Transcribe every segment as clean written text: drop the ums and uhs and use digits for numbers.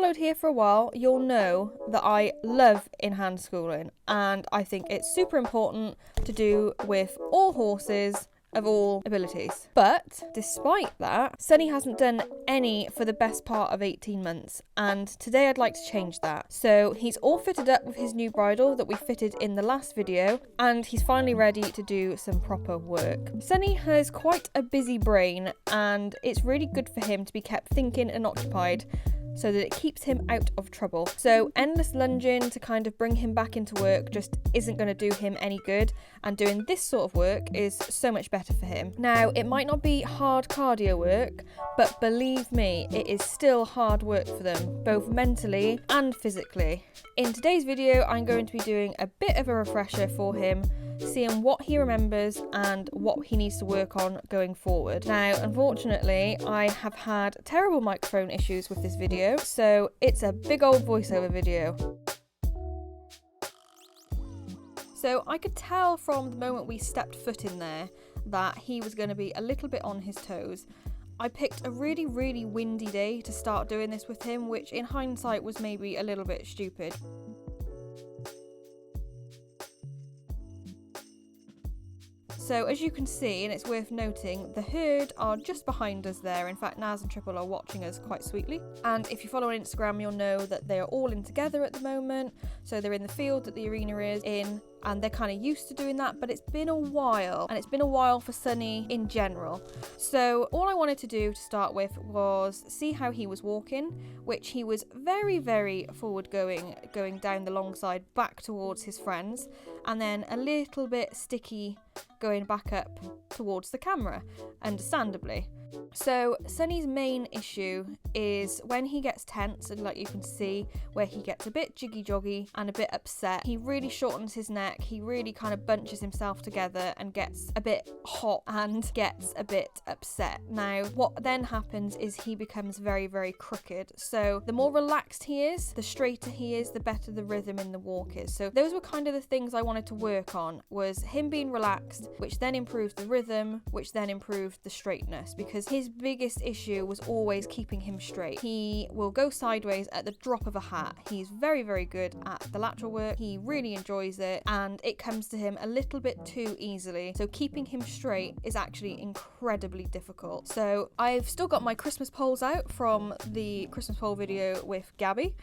followed here for a while, you'll know that I love in-hand schooling, and I think it's super important to do with all horses of all abilities. But despite that, Sunny hasn't done any for the best part of 18 months, and today I'd like to change that. So he's all fitted up with his new bridle that we fitted in the last video, and he's finally ready to do some proper work. Sunny has quite a busy brain, and it's really good for him to be kept thinking and occupied, so that it keeps him out of trouble. So endless lunging to kind of bring him back into work just isn't going to do him any good, and doing this sort of work is so much better for him. Now, it might not be hard cardio work, but believe me, it is still hard work for them, both mentally and physically. In today's video, I'm going to be doing a bit of a refresher for him, seeing what he remembers and what he needs to work on going forward. Now, unfortunately, I have had terrible microphone issues with this video, so it's a big old voiceover video. So I could tell from the moment we stepped foot in there that he was going to be a little bit on his toes. I picked a really windy day to start doing this with him, which in hindsight was maybe a little bit stupid. So as you can see, and it's worth noting, the herd are just behind us there. In fact, Naz and Triple are watching us quite sweetly. And if you follow on Instagram, you'll know that they are all in together at the moment. So they're in the field that the arena is in, and they're kind of used to doing that, but it's been a while, and it's been a while for Sunny in general. So all I wanted to do to start with was see how he was walking, which he was very forward going down the long side back towards his friends, and then a little bit sticky going back up towards the camera, understandably. So Sunny's main issue is when he gets tense, and like you can see where he gets a bit jiggy-joggy and a bit upset. He really shortens his neck, he really kind of bunches himself together and gets a bit hot and gets a bit upset. Now, what then happens is he becomes very crooked. So the more relaxed he is, the straighter he is, the better the rhythm in the walk is. So those were kind of the things I wanted to work on, was him being relaxed, which then improved the rhythm, which then improved the straightness, because his biggest issue was always keeping him straight. He will go sideways at the drop of a hat. He's very good at the lateral work. He really enjoys it, and it comes to him a little bit too easily. So keeping him straight is actually incredibly difficult. So I've still got my Christmas poles out from the Christmas pole video with Gabby,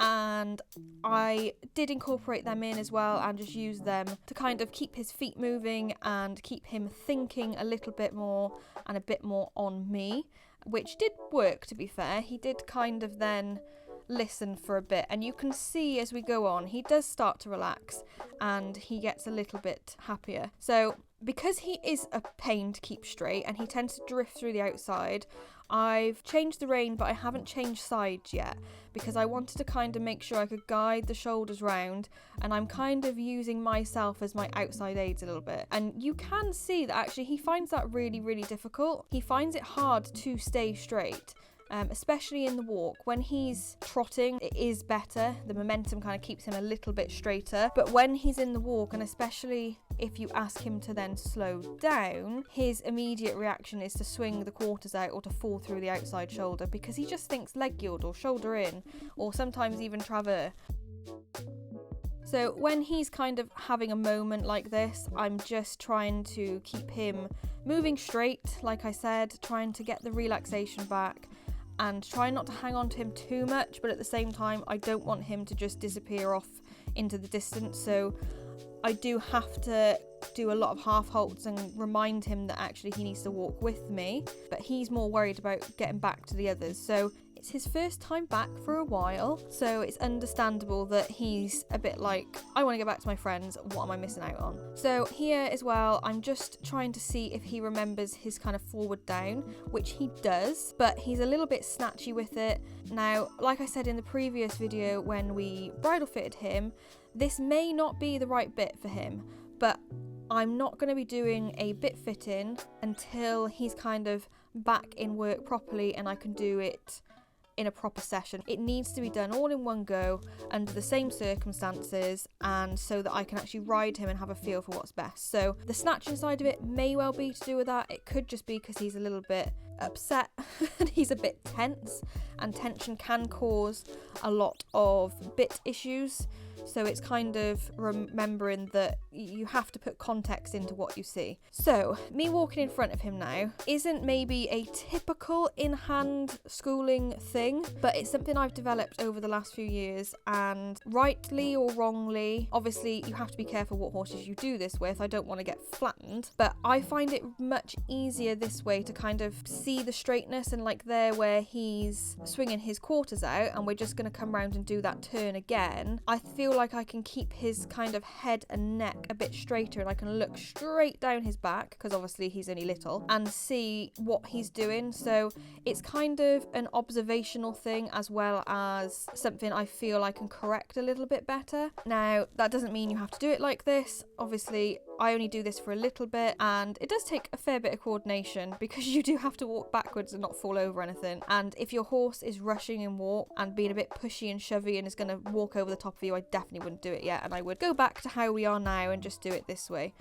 and I did incorporate them in as well and just use them to kind of keep his feet moving and keep him thinking a little bit more and a bit more on me, which did work, to be fair. He did kind of then listen for a bit, and you can see as we go on he does start to relax and he gets a little bit happier. So because he is a pain to keep straight and he tends to drift through the outside, I've changed the rein, but I haven't changed sides yet, because I wanted to kind of make sure I could guide the shoulders round, and I'm kind of using myself as my outside aids a little bit. And you can see that actually he finds that really difficult. He finds it hard to stay straight. Especially in the walk. When he's trotting, it is better. The momentum kind of keeps him a little bit straighter. But when he's in the walk, and especially if you ask him to then slow down, his immediate reaction is to swing the quarters out or to fall through the outside shoulder, because he just thinks leg yield or shoulder in, or sometimes even travers. So when he's kind of having a moment like this, I'm just trying to keep him moving straight, like I said, trying to get the relaxation back, and try not to hang on to him too much, but at the same time I don't want him to just disappear off into the distance. So I do have to do a lot of half halts and remind him that actually he needs to walk with me, but he's more worried about getting back to the others. So it's his first time back for a while, so it's understandable that he's a bit like, I want to get back to my friends, what am I missing out on? So here as well, I'm just trying to see if he remembers his kind of forward down, which he does, but he's a little bit snatchy with it. Now, like I said in the previous video when we bridle fitted him, this may not be the right bit for him, but I'm not going to be doing a bit fitting until he's kind of back in work properly and I can do it in a proper session. It needs to be done all in one go under the same circumstances, and so that I can actually ride him and have a feel for what's best. So the snatching side of it may well be to do with that. It could just be because he's a little bit upset and he's a bit tense, and tension can cause a lot of bit issues. So it's kind of remembering that you have to put context into what you see. So me walking in front of him now isn't maybe a typical in-hand schooling thing, but it's something I've developed over the last few years, and rightly or wrongly, obviously you have to be careful what horses you do this with. I don't want to get flattened, but I find it much easier this way to kind of see the straightness, and like there where he's swinging his quarters out and we're just going to come round and do that turn again, I feel like I can keep his kind of head and neck a bit straighter, and I can look straight down his back, because obviously he's only little, and see what he's doing. So it's kind of an observational thing as well as something I feel I can correct a little bit better. Now that doesn't mean you have to do it like this. Obviously I only do this for a little bit, and it does take a fair bit of coordination because you do have to walk backwards and not fall over anything. And if your horse is rushing in walk and being a bit pushy and shovey and is going to walk over the top of you, I definitely wouldn't do it yet, and I would go back to how we are now and just do it this way.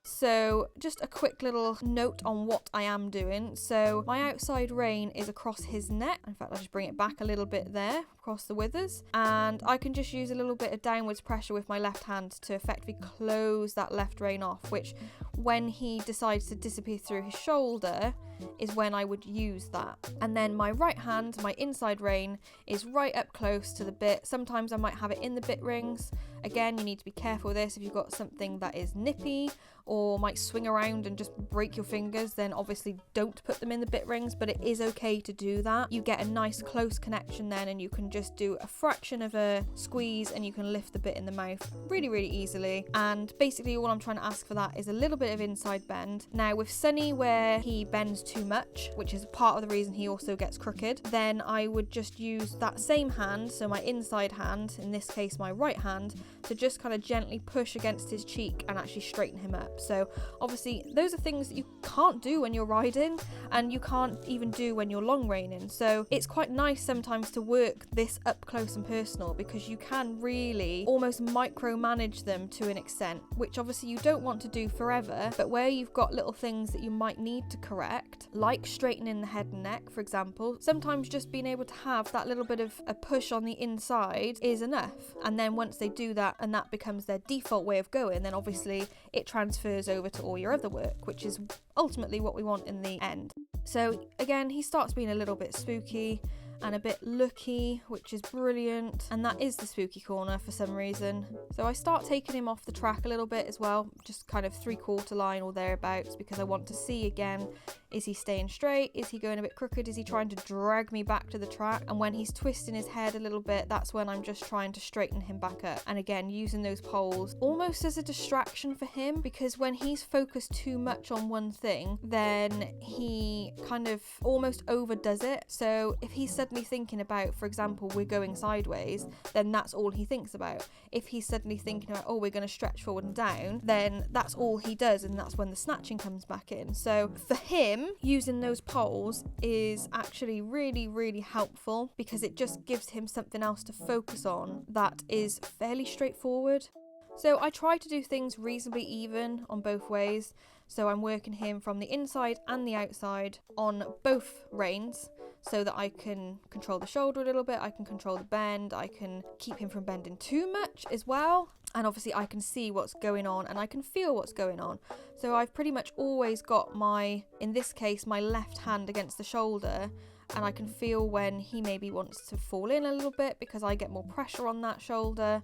So just a quick little note on what I am doing. So my outside rein is across his neck. In fact, I'll just bring it back a little bit there across the withers, and I can just use a little bit of downwards pressure with my left hand to effectively close that left rein off, which when he decides to disappear through his shoulder is when I would use that. And then my right hand, my inside rein, is right up close to the bit. Sometimes I might have it in the bit rings. Again, you need to be careful with this. If you've got something that is nippy or might swing around and just break your fingers, then obviously don't put them in the bit rings, but it is okay to do that. You get a nice close connection then, and you can just do a fraction of a squeeze and you can lift the bit in the mouth really, really easily. And basically all I'm trying to ask for that is a little bit of inside bend. Now with Sunny, where he bends too much, which is part of the reason he also gets crooked, then I would just use that same hand, so my inside hand, in this case my right hand, to just kind of gently push against his cheek and actually straighten him up. So obviously those are things that you can't do when you're riding, and you can't even do when you're long reining. So it's quite nice sometimes to work this up close and personal, because you can really almost micromanage them to an extent, which obviously you don't want to do forever, but where you've got little things that you might need to correct, like straightening the head and neck, for example, sometimes just being able to have that little bit of a push on the inside is enough. And then once they do that and that becomes their default way of going, then obviously it transfers over to all your other work, which is ultimately what we want in the end. So again, he starts being a little bit spooky and a bit looky, which is brilliant, and that is the spooky corner for some reason. So I start taking him off the track a little bit as well, just kind of 3/4 line or thereabouts, because I want to see again, is he staying straight, is he going a bit crooked, is he trying to drag me back to the track? And when he's twisting his head a little bit, that's when I'm just trying to straighten him back up, and again using those poles almost as a distraction for him, because when he's focused too much on one thing, then he kind of almost overdoes it. So if he's suddenly thinking about, for example, we're going sideways, then that's all he thinks about. If he's suddenly thinking about, oh, we're going to stretch forward and down, then that's all he does, and that's when the snatching comes back in. So for him, using those poles is actually really, really helpful, because it just gives him something else to focus on that is fairly straightforward. So I try to do things reasonably even on both ways. So I'm working him from the inside and the outside on both reins, so that I can control the shoulder a little bit, I can control the bend, I can keep him from bending too much as well. And obviously I can see what's going on and I can feel what's going on. So I've pretty much always got my, in this case, my left hand against the shoulder, and I can feel when he maybe wants to fall in a little bit because I get more pressure on that shoulder,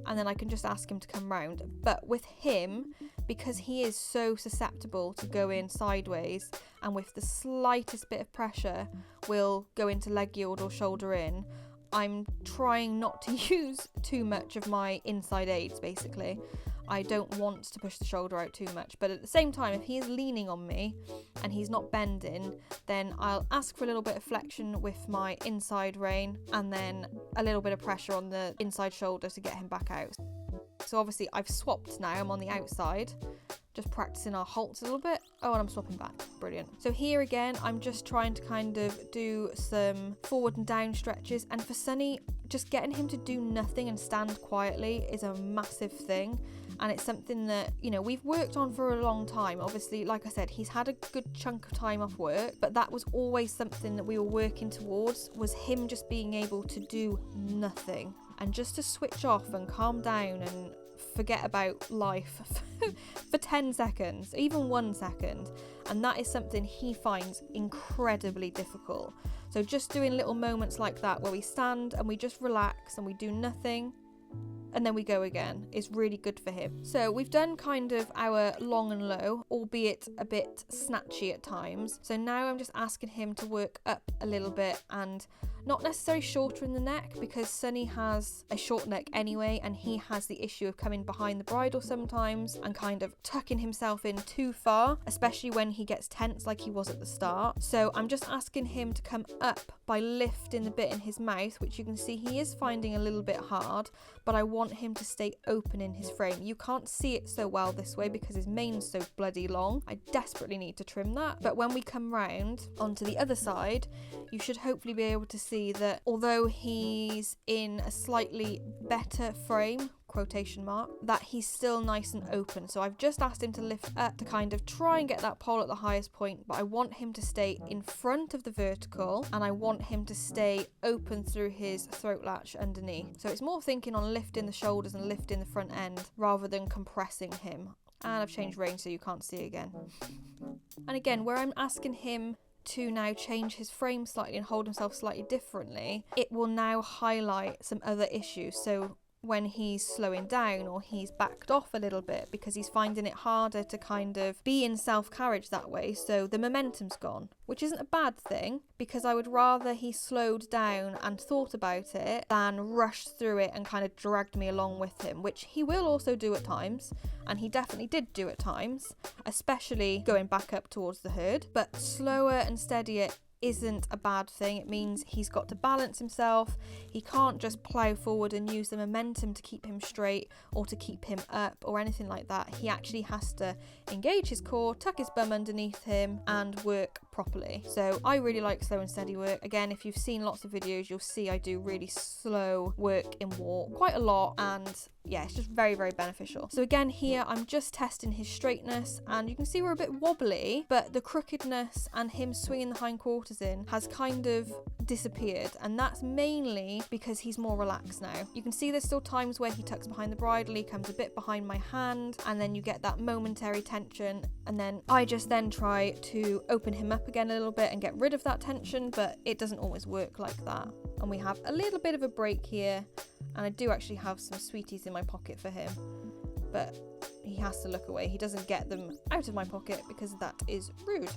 and then I can just ask him to come round. But with him, because he is so susceptible to go in sideways, and with the slightest bit of pressure will go into leg yield or shoulder in, I'm trying not to use too much of my inside aids, basically. I don't want to push the shoulder out too much, but at the same time, if he is leaning on me and he's not bending, then I'll ask for a little bit of flexion with my inside rein, and then a little bit of pressure on the inside shoulder to get him back out. So obviously I've swapped now, I'm on the outside, just practicing our halts a little bit. Oh, and I'm swapping back, brilliant. So here again, I'm just trying to kind of do some forward and down stretches, and for Sunny, just getting him to do nothing and stand quietly is a massive thing. And it's something that, you know, we've worked on for a long time. Obviously, like I said, he's had a good chunk of time off work, but that was always something that we were working towards, was him just being able to do nothing and just to switch off and calm down and forget about life for 10 seconds, even 1 second. And that is something he finds incredibly difficult. So just doing little moments like that where we stand and we just relax and we do nothing and then we go again is really good for him. So we've done kind of our long and low, albeit a bit snatchy at times. So now I'm just asking him to work up a little bit, and not necessarily shorter in the neck, because Sunny has a short neck anyway, and he has the issue of coming behind the bridle sometimes and kind of tucking himself in too far, especially when he gets tense like he was at the start. So I'm just asking him to come up by lifting the bit in his mouth, which you can see he is finding a little bit hard, but I want him to stay open in his frame. You can't see it so well this way because his mane's so bloody long. I desperately need to trim that. But when we come round onto the other side, you should hopefully be able to see that although he's in a slightly better frame, quotation mark, that he's still nice and open. So I've just asked him to lift up to kind of try and get that pole at the highest point, but I want him to stay in front of the vertical and I want him to stay open through his throat latch underneath. So it's more thinking on lifting the shoulders and lifting the front end rather than compressing him. And I've changed range so you can't see again. And again, where I'm asking him to now change his frame slightly and hold himself slightly differently, it will now highlight some other issues. So when he's slowing down or he's backed off a little bit because he's finding it harder to kind of be in self-carriage that way, so the momentum's gone, which isn't a bad thing, because I would rather he slowed down and thought about it than rushed through it and kind of dragged me along with him, which he will also do at times, and he definitely did do at times, especially going back up towards the herd. But slower and steadier isn't a bad thing. It means he's got to balance himself. He can't just plough forward and use the momentum to keep him straight or to keep him up or anything like that. He actually has to engage his core, tuck his bum underneath him and work properly. So I really like slow and steady work. Again, if you've seen lots of videos, you'll see I do really slow work in walk quite a lot, and yeah, it's just very, very beneficial. So again, here I'm just testing his straightness, and you can see we're a bit wobbly, but the crookedness and him swinging the hindquarters in has kind of disappeared, and that's mainly because he's more relaxed now. You can see there's still times where he tucks behind the bridle, he comes a bit behind my hand, and then you get that momentary tension, and then I just then try to open him up again a little bit and get rid of that tension, but it doesn't always work like that. And we have a little bit of a break here, and I do actually have some sweeties in my pocket for him, but he has to look away. He doesn't get them out of my pocket because that is rude.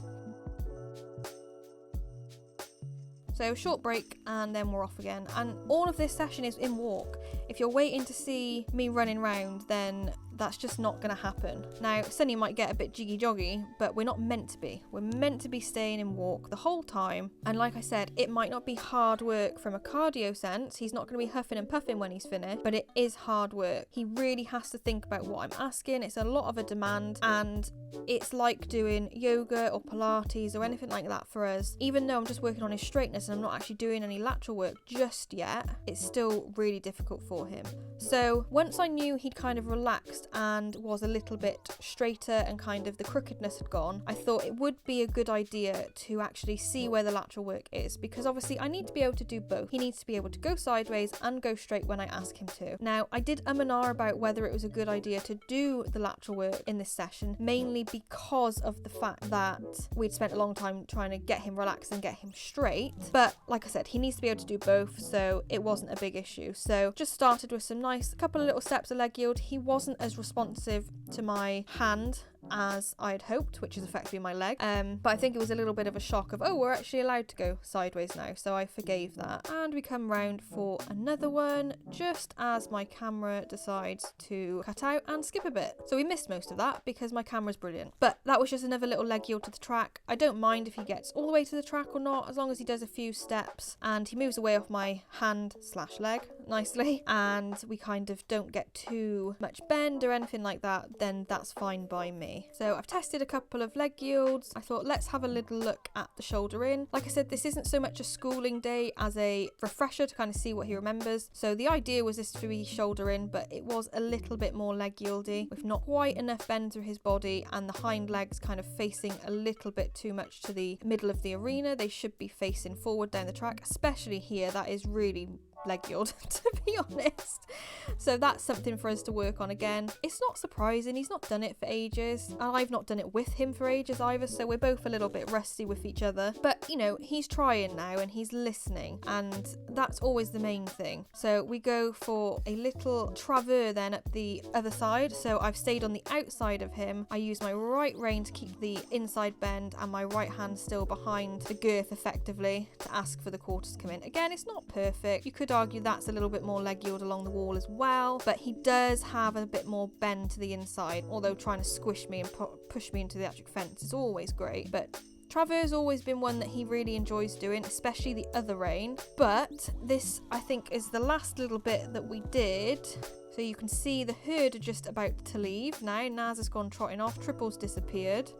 So short break and then we're off again, and all of this session is in walk. If you're waiting to see me running round, then that's just not going to happen. Now, Sunny might get a bit jiggy joggy, but we're not meant to be. We're meant to be staying in walk the whole time. And like I said, it might not be hard work from a cardio sense. He's not going to be huffing and puffing when he's finished, but it is hard work. He really has to think about what I'm asking. It's a lot of a demand, and it's like doing yoga or Pilates or anything like that for us. Even though I'm just working on his straightness and I'm not actually doing any lateral work just yet, it's still really difficult for him. So once I knew he'd kind of relaxed and was a little bit straighter and kind of the crookedness had gone, I thought it would be a good idea to actually see where the lateral work is, because obviously I need to be able to do both. He needs to be able to go sideways and go straight when I ask him to. Now, I did and ah about whether it was a good idea to do the lateral work in this session, mainly because of the fact that we'd spent a long time trying to get him relaxed and get him straight. But like I said, he needs to be able to do both, so it wasn't a big issue. So just started with some nice couple of little steps of leg yield. He wasn't as responsive to my hand as I had hoped, which is effectively my leg, but I think it was a little bit of a shock of, oh, we're actually allowed to go sideways now, so I forgave that. And we come round for another one just as my camera decides to cut out and skip a bit. So we missed most of that because my camera's brilliant, but that was just another little leg yield to the track. I don't mind if he gets all the way to the track or not, as long as he does a few steps and he moves away off my hand/leg. nicely and we kind of don't get too much bend or anything like that, then that's fine by me. So I've tested a couple of leg yields. I thought let's have a little look at the shoulder in. Like I said, this isn't so much a schooling day as a refresher to kind of see what he remembers. So the idea was this to be shoulder in, but it was a little bit more leg yieldy with not quite enough bend through his body and the hind legs kind of facing a little bit too much to the middle of the arena. They should be facing forward down the track, especially here. That is really leg yield to be honest. So that's something for us to work on again. It's not surprising, he's not done it for ages and I've not done it with him for ages either, so we're both a little bit rusty with each other, but you know, he's trying now and he's listening, and that's always the main thing. So we go for a little travers then up the other side. So I've stayed on the outside of him. I use my right rein to keep the inside bend and my right hand still behind the girth effectively to ask for the quarter to come in. Again, it's not perfect. You could argue that's a little bit more leg yield along the wall as well, but he does have a bit more bend to the inside, although trying to squish me and push me into the electric fence is always great. But travers has always been one that he really enjoys doing, especially the other rein. But this, I think, is the last little bit that we did. So you can see the herd are just about to leave now. Naz has gone trotting off, Triple's disappeared.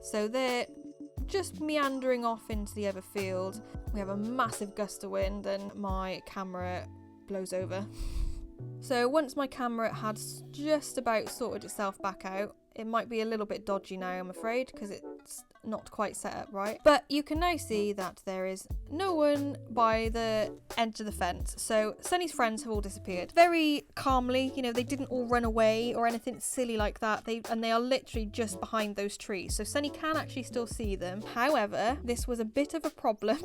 So they're just meandering off into the other field. We have a massive gust of wind and my camera blows over. So once my camera had just about sorted itself back out, it might be a little bit dodgy now, I'm afraid, because it's not quite set up right. But you can now see that there is no one by the edge of the fence. So Sunny's friends have all disappeared. Very calmly, you know, they didn't all run away or anything silly like that. They are literally just behind those trees. So Sunny can actually still see them. However, this was a bit of a problem.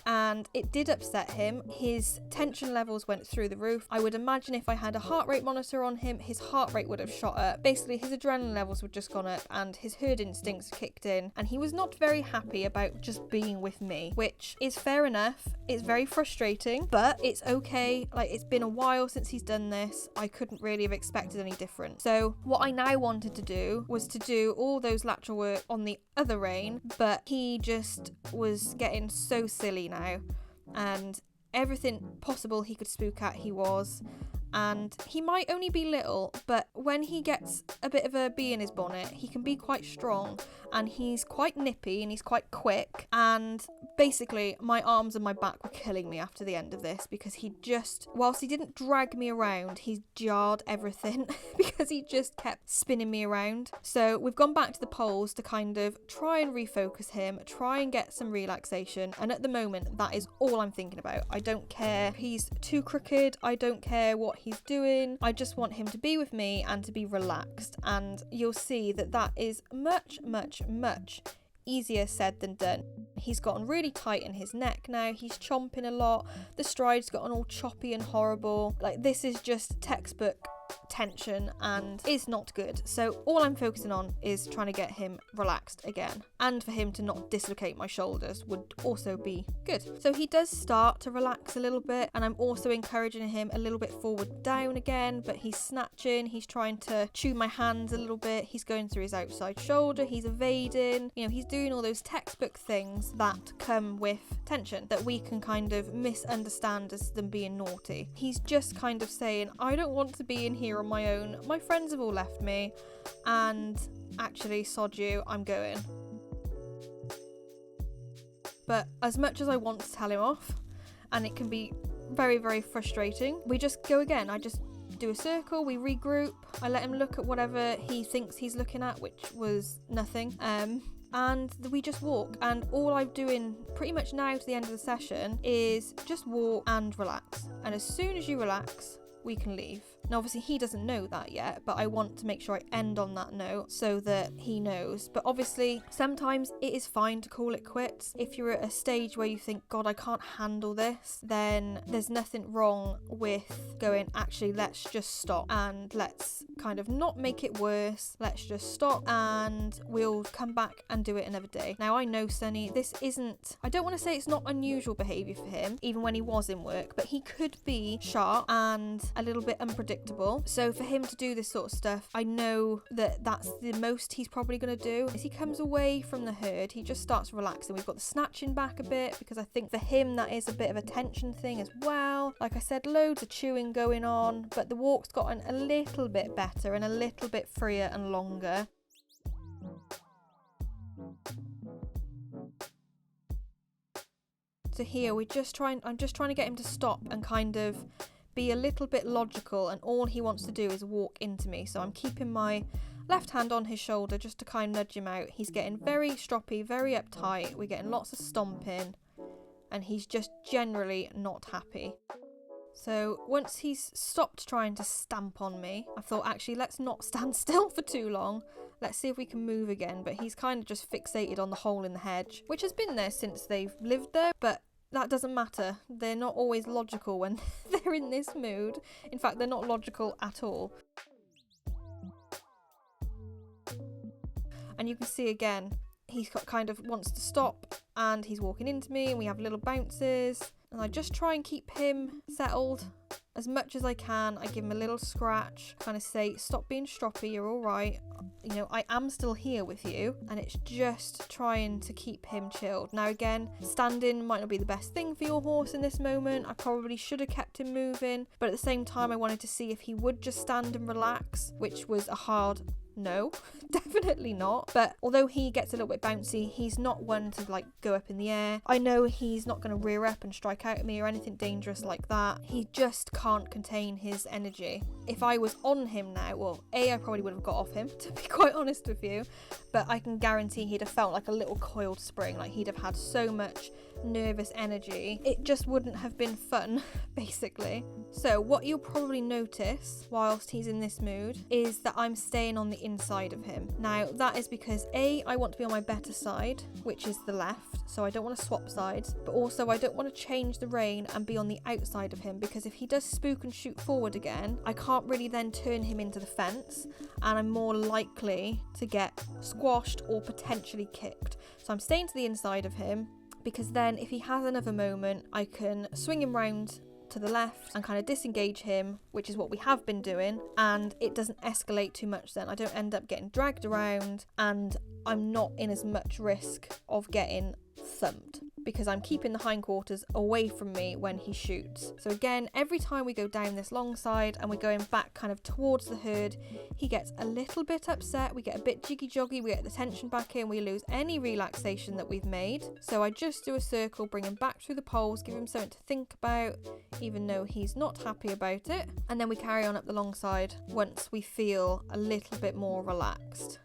And it did upset him. His tension levels went through the roof. I would imagine if I had a heart rate monitor on him, his heart rate would have shot up. Basically, his adrenaline levels would just gone up and his herd instincts kicked in, and he was not very happy about just being with me, which is fair enough. It's very frustrating, but it's okay. Like, it's been a while since he's done this. I couldn't really have expected any different. So what I now wanted to do was to do all those lateral work on the other rein, but he just was getting so silly now, and everything possible he could spook at he was. And he might only be little, but when he gets a bit of a bee in his bonnet, he can be quite strong, and he's quite nippy and he's quite quick. And basically my arms and my back were killing me after the end of this, because he just, whilst he didn't drag me around, he jarred everything because he just kept spinning me around. So we've gone back to the poles to kind of try and refocus him, try and get some relaxation, and at the moment that is all I'm thinking about. I don't care if he's too crooked, I don't care what he's doing, I just want him to be with me and to be relaxed. And you'll see that that is much easier said than done. He's gotten really tight in his neck now, he's chomping a lot, the stride's gotten all choppy and horrible. Like, this is just textbook tension and is not good. So all I'm focusing on is trying to get him relaxed again, and for him to not dislocate my shoulders would also be good. So he does start to relax a little bit, and I'm also encouraging him a little bit forward down again, but he's snatching, he's trying to chew my hands a little bit, he's going through his outside shoulder, he's evading, you know, he's doing all those textbook things that come with tension that we can kind of misunderstand as them being naughty. He's just kind of saying, I don't want to be in here on my own, my friends have all left me, and actually, sod you, I'm going. But as much as I want to tell him off, and it can be very frustrating, we just go again. I just do a circle, we regroup, I let him look at whatever he thinks he's looking at, which was nothing, and we just walk. And all I'm doing pretty much now to the end of the session is just walk and relax, and as soon as you relax, we can leave. Now obviously he doesn't know that yet, but I want to make sure I end on that note so that he knows. But obviously sometimes it is fine to call it quits. If you're at a stage where you think, God, I can't handle this, then there's nothing wrong with going, actually, let's just stop and let's kind of not make it worse. Let's just stop and we'll come back and do it another day. Now I know Sunny, this isn't, I don't want to say it's not unusual behaviour for him, even when he was in work, but he could be sharp and a little bit unpredictable unpredictable. So for him to do this sort of stuff, I know that that's the most he's probably going to do. As he comes away from the herd, he just starts relaxing. We've got the snatching back a bit, because I think for him that is a bit of a tension thing as well. Like I said, loads of chewing going on, but the walk's gotten a little bit better and a little bit freer and longer. So here I'm just trying to get him to stop and kind of be a little bit logical, and all he wants to do is walk into me. So I'm keeping my left hand on his shoulder just to kind of nudge him out. He's getting very stroppy, very uptight. We're getting lots of stomping, and he's just generally not happy. So once he's stopped trying to stamp on me, I thought, actually, let's not stand still for too long. Let's see if we can move again. But he's kind of just fixated on the hole in the hedge, which has been there since they've lived there. But that doesn't matter. They're not always logical when they're in this mood. In fact, they're not logical at all. And you can see again, he kind of wants to stop, and he's walking into me, and we have little bounces. And I just try and keep him settled as much as I can. I give him a little scratch, kind of say, stop being stroppy, you're all right. You know, I am still here with you. And it's just trying to keep him chilled. Now again, standing might not be the best thing for your horse in this moment. I probably should have kept him moving, but at the same time I wanted to see if he would just stand and relax, which was a hard no, definitely not. But although he gets a little bit bouncy, he's not one to like go up in the air. I know he's not going to rear up and strike out at me or anything dangerous like that. He just can't contain his energy. If I was on him now, well, I probably would have got off him, to be quite honest with you, but I can guarantee he'd have felt like a little coiled spring. Like he'd have had so much nervous energy, it just wouldn't have been fun, basically. So what you'll probably notice whilst he's in this mood is that I'm staying on the inside of him. Now that is because I want to be on my better side, which is the left, so I don't want to swap sides, but also I don't want to change the rein and be on the outside of him, because if he does spook and shoot forward again, I can't really then turn him into the fence, and I'm more likely to get squashed or potentially kicked. So I'm staying to the inside of him, because then if he has another moment, I can swing him round to the left and kind of disengage him, which is what we have been doing, and it doesn't escalate too much then. I don't end up getting dragged around, and I'm not in as much risk of getting thumped, because I'm keeping the hindquarters away from me when he shoots. So again, every time we go down this long side and we're going back kind of towards the herd, he gets a little bit upset, we get a bit jiggy joggy, we get the tension back in, we lose any relaxation that we've made. So I just do a circle, bring him back through the poles, give him something to think about, even though he's not happy about it, and then we carry on up the long side once we feel a little bit more relaxed.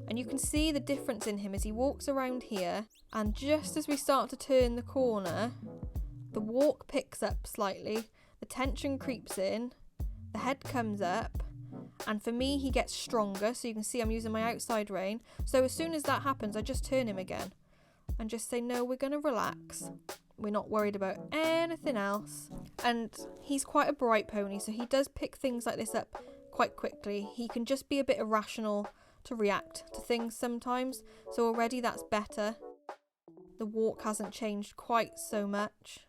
And you can see the difference in him as he walks around here, and just as we start to turn the corner, the walk picks up slightly, the tension creeps in, the head comes up, and for me he gets stronger, so you can see I'm using my outside rein. So as soon as that happens, I just turn him again and just say, no, we're going to relax. We're not worried about anything else. And he's quite a bright pony, so he does pick things like this up quite quickly. He can just be a bit irrational to react to things sometimes, so already that's better. The walk hasn't changed quite so much,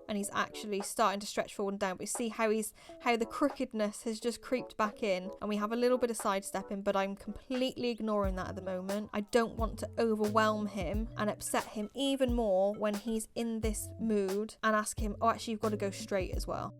and he's actually starting to stretch forward and down, but you see how the crookedness has just creeped back in, and we have a little bit of sidestepping, but I'm completely ignoring that at the moment. I don't want to overwhelm him and upset him even more when he's in this mood, and ask him, oh, actually you've got to go straight as well.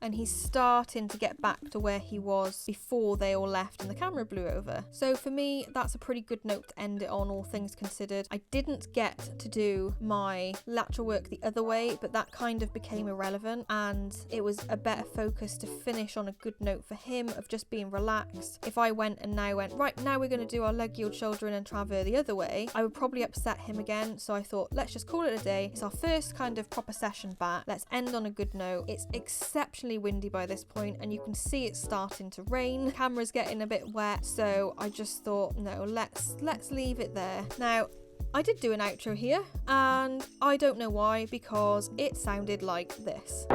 And he's starting to get back to where he was before they all left and the camera blew over. So for me, that's a pretty good note to end it on, all things considered. I didn't get to do my lateral work the other way, but that kind of became irrelevant, and it was a better focus to finish on a good note for him of just being relaxed. If I went, right, now we're going to do our leg yield shoulder in and traverse the other way, I would probably upset him again. So I thought, let's just call it a day. It's our first kind of proper session back. Let's end on a good note. It's exceptionally windy by this point, and you can see it's starting to rain. The camera's getting a bit wet, so I just thought, no, let's leave it there. Now, I did do an outro here, and I don't know why, because it sounded like this.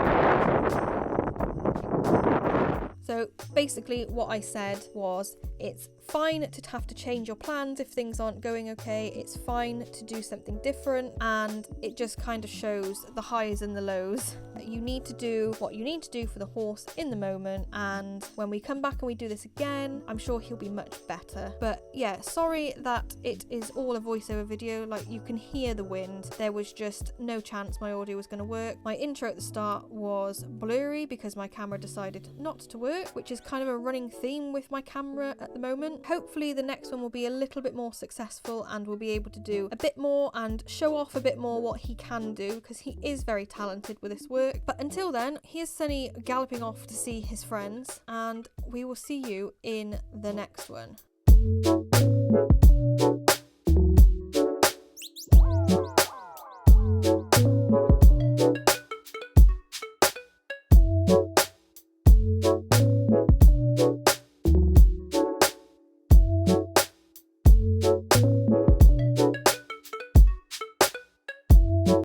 So basically what I said was, it's fine to have to change your plans if things aren't going okay. It's fine to do something different, and it just kind of shows the highs and the lows. You need to do what you need to do for the horse in the moment, and when we come back and we do this again, I'm sure he'll be much better. But yeah, sorry that it is all a voiceover video. Like, you can hear the wind. There was just no chance my audio was going to work. My intro at the start was blurry because my camera decided not to work, which is kind of a running theme with my camera at the moment. Hopefully the next one will be a little bit more successful and we'll be able to do a bit more and show off a bit more what he can do, because he is very talented with this work. But until then, here's Sunny galloping off to see his friends, and we will see you in the next one.